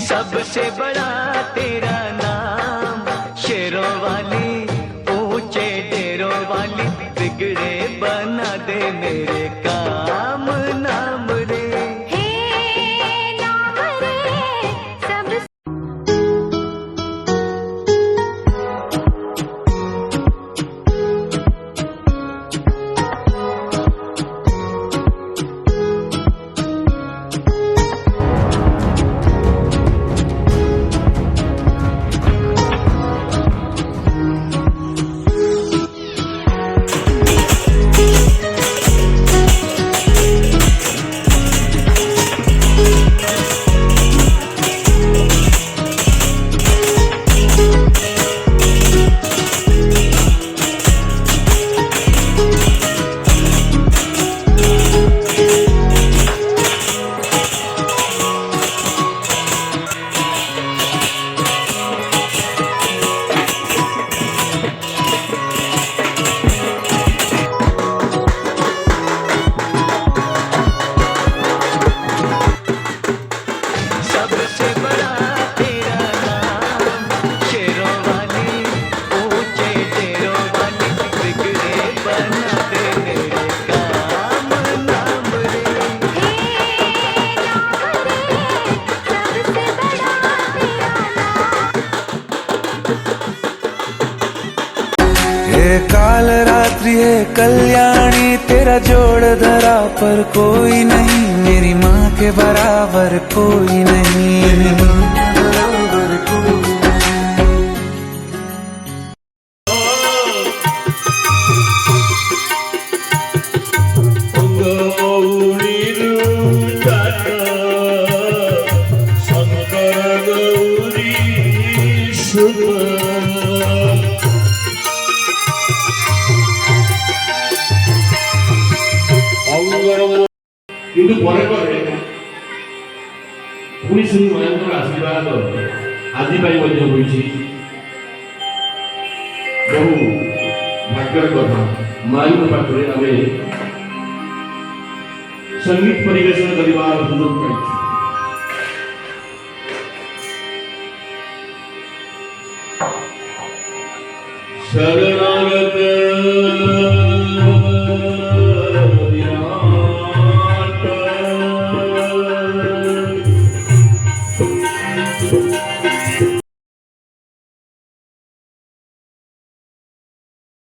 सबसे बड़ा तेरा नाम, शेरों वाली ऊंचे डेरों वाली, बिगड़े बना दे मेरे काम नाम रे। हे नाम रे सब सबसे बड़ा तेरा नाम, शेरों वाली ऊंचे डेरों वाली, बिगड़े बना दे मेरे काम नाम रे। हे नाम रे सबसे बड़ा तेरा नाम। ये काल रात्रि है कल्याणी, तेरा जोड़ धरा पर कोई नहीं, मेरी माँ के बराबर कोई नहीं। କିନ୍ତୁ ପରେ ପରେ ପୁଣି ଶ୍ରୀ ମାଙ୍କର ଆଶୀର୍ବାଦ ଆଜି ପାଇଁ ମଧ୍ୟ ହୋଇଛି। ବହୁ ଭାଗ୍ୟର କଥା, ମାଙ୍କ ପାଖରେ ଆମେ ସଙ୍ଗୀତ ପରିବେଷଣ କରିବାର ସୁଯୋଗ ପାଇଛୁ। ଶରଣାଗତ